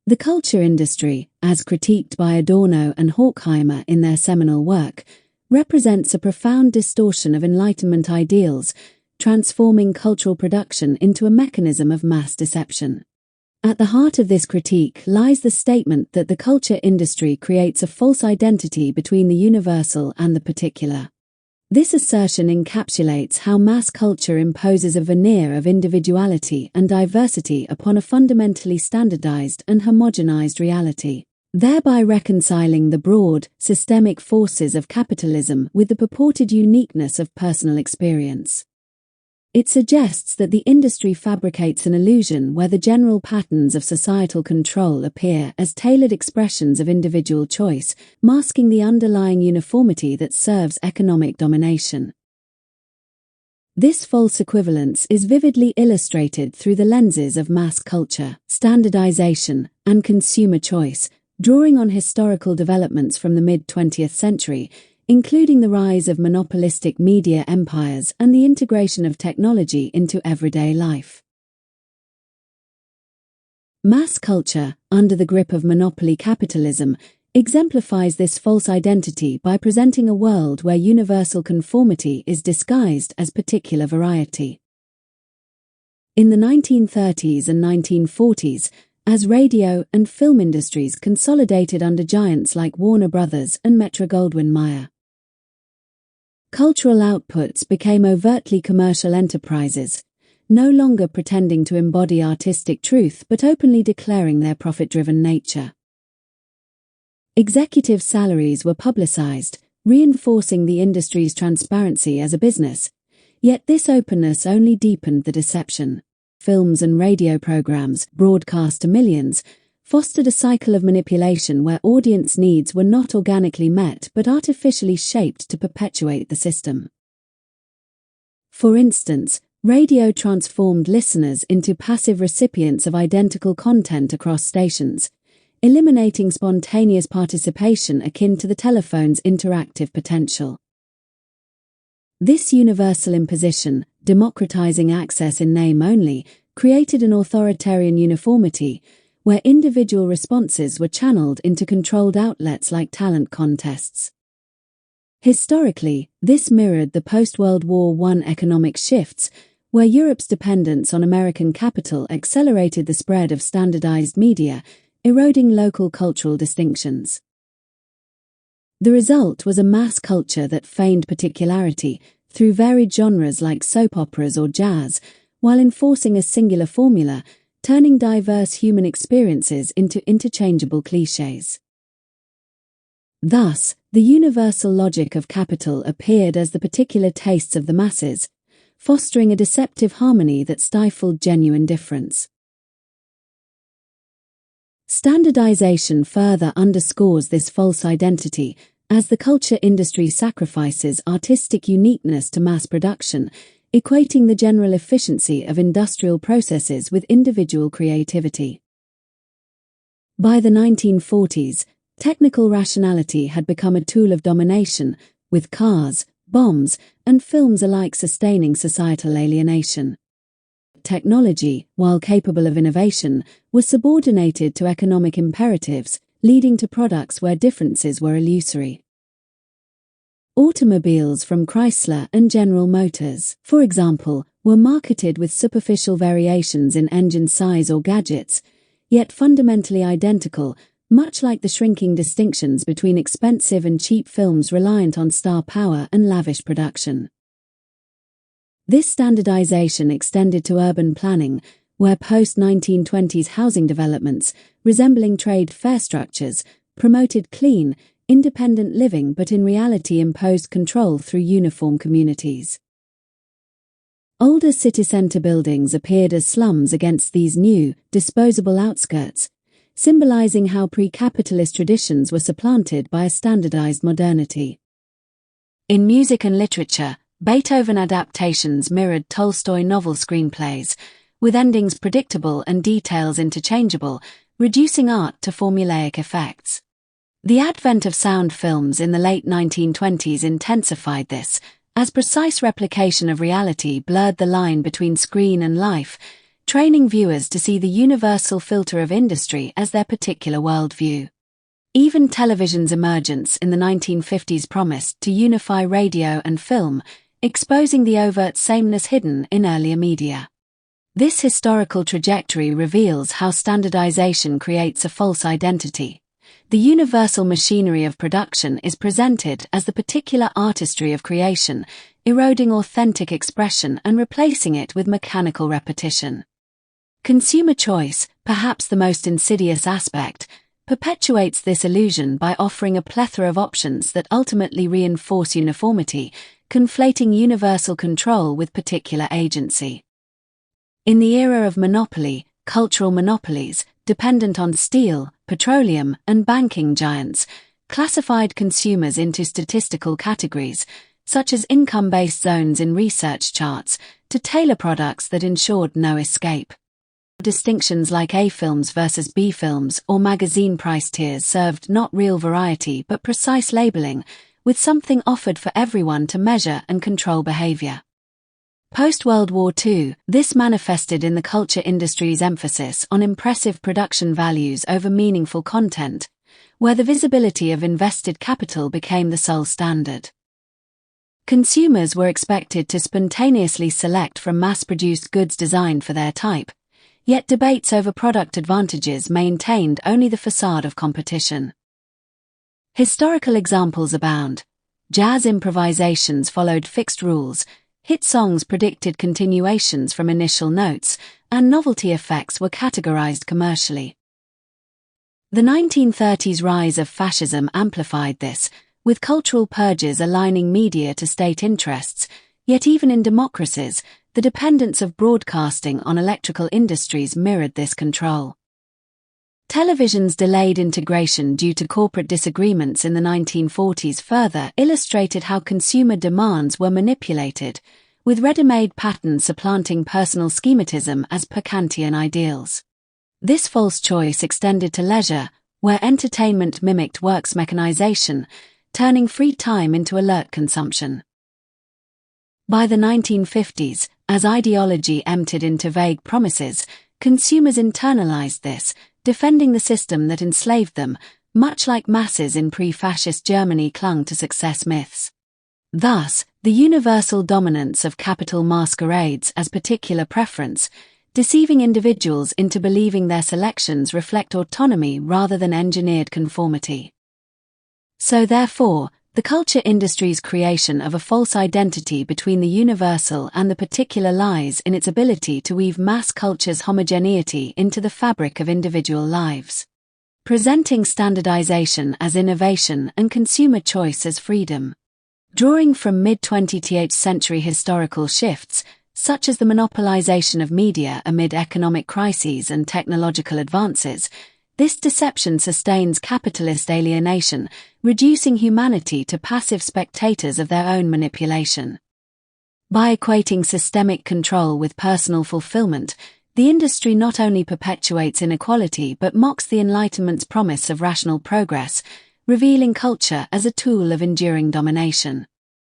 The culture industry, as critiqued by Adorno and Horkheimer in their seminal work, represents a profound distortion of Enlightenment ideals, transforming cultural production into a mechanism of mass deception. At the heart of this critique lies the statement that the culture industry creates a false identity between the universal and the particular. This assertion encapsulates how mass culture imposes a veneer of individuality and diversity upon a fundamentally standardized and homogenized reality, thereby reconciling the broad, systemic forces of capitalism with the purported uniqueness of personal experience. It suggests that the industry fabricates an illusion where the general patterns of societal control appear as tailored expressions of individual choice, masking the underlying uniformity that serves economic domination. This false equivalence is vividly illustrated through the lenses of mass culture, standardization, and consumer choice, drawing on historical developments from the mid-20th century, including the rise of monopolistic media empires and the integration of technology into everyday life. Mass culture, under the grip of monopoly capitalism, exemplifies this false identity by presenting a world where universal conformity is disguised as particular variety. In the 1930s and 1940s, as radio and film industries consolidated under giants like Warner Brothers and Metro-Goldwyn-Mayer, cultural outputs became overtly commercial enterprises, no longer pretending to embody artistic truth but openly declaring their profit-driven nature. Executive salaries were publicized, reinforcing the industry's transparency as a business, yet this openness only deepened the deception. Films and radio programs, broadcast to millions, fostered a cycle of manipulation where audience needs were not organically met but artificially shaped to perpetuate the system. For instance, radio transformed listeners into passive recipients of identical content across stations, eliminating spontaneous participation akin to the telephone's interactive potential. This universal imposition, democratizing access in name only, created an authoritarian uniformity, where individual responses were channeled into controlled outlets like talent contests. Historically, this mirrored the post-World War I economic shifts, where Europe's dependence on American capital accelerated the spread of standardized media, eroding local cultural distinctions. The result was a mass culture that feigned particularity through varied genres like soap operas or jazz, while enforcing a singular formula, turning diverse human experiences into interchangeable clichés. Thus, the universal logic of capital appeared as the particular tastes of the masses, fostering a deceptive harmony that stifled genuine difference. Standardization further underscores this false identity, as the culture industry sacrifices artistic uniqueness to mass production, equating the general efficiency of industrial processes with individual creativity. By the 1940s, technical rationality had become a tool of domination, with cars, bombs, and films alike sustaining societal alienation. Technology, while capable of innovation, was subordinated to economic imperatives, leading to products where differences were illusory. Automobiles from Chrysler and General Motors, for example, were marketed with superficial variations in engine size or gadgets, yet fundamentally identical, much like the shrinking distinctions between expensive and cheap films reliant on star power and lavish production. This standardization extended to urban planning, where post-1920s housing developments, resembling trade fair structures, promoted clean, independent living but in reality imposed control through uniform communities. Older city centre buildings appeared as slums against these new, disposable outskirts, symbolizing how pre-capitalist traditions were supplanted by a standardized modernity. In music and literature, Beethoven adaptations mirrored Tolstoy novel screenplays, with endings predictable and details interchangeable, reducing art to formulaic effects. The advent of sound films in the late 1920s intensified this, as precise replication of reality blurred the line between screen and life, training viewers to see the universal filter of industry as their particular worldview. Even television's emergence in the 1950s promised to unify radio and film, exposing the overt sameness hidden in earlier media. This historical trajectory reveals how standardization creates a false identity. The universal machinery of production is presented as the particular artistry of creation, eroding authentic expression and replacing it with mechanical repetition. Consumer choice, perhaps the most insidious aspect, perpetuates this illusion by offering a plethora of options that ultimately reinforce uniformity, conflating universal control with particular agency. In the era of monopoly, cultural monopolies, dependent on steel, petroleum, and banking giants, classified consumers into statistical categories, such as income-based zones in research charts, to tailor products that ensured no escape. Distinctions like A films versus B films or magazine price tiers served not real variety but precise labeling, with something offered for everyone to measure and control behavior. Post-World War II, this manifested in the culture industry's emphasis on impressive production values over meaningful content, where the visibility of invested capital became the sole standard. Consumers were expected to spontaneously select from mass-produced goods designed for their type, yet debates over product advantages maintained only the facade of competition. Historical examples abound. Jazz improvisations followed fixed rules, hit songs predicted continuations from initial notes, and novelty effects were categorized commercially. The 1930s rise of fascism amplified this, with cultural purges aligning media to state interests, yet even in democracies, the dependence of broadcasting on electrical industries mirrored this control. Television's delayed integration due to corporate disagreements in the 1940s further illustrated how consumer demands were manipulated, with ready-made patterns supplanting personal schematism as per Kantian ideals. This false choice extended to leisure, where entertainment mimicked work's mechanization, turning free time into alert consumption. By the 1950s, as ideology emptied into vague promises, consumers internalized this, defending the system that enslaved them, much like masses in pre-fascist Germany clung to success myths. Thus, the universal dominance of capital masquerades as particular preference, deceiving individuals into believing their selections reflect autonomy rather than engineered conformity. So therefore, the culture industry's creation of a false identity between the universal and the particular lies in its ability to weave mass culture's homogeneity into the fabric of individual lives, presenting standardization as innovation and consumer choice as freedom. Drawing from mid-20th-century historical shifts, such as the monopolization of media amid economic crises and technological advances, this deception sustains capitalist alienation, reducing humanity to passive spectators of their own manipulation. By equating systemic control with personal fulfillment, the industry not only perpetuates inequality but mocks the Enlightenment's promise of rational progress, revealing culture as a tool of enduring domination.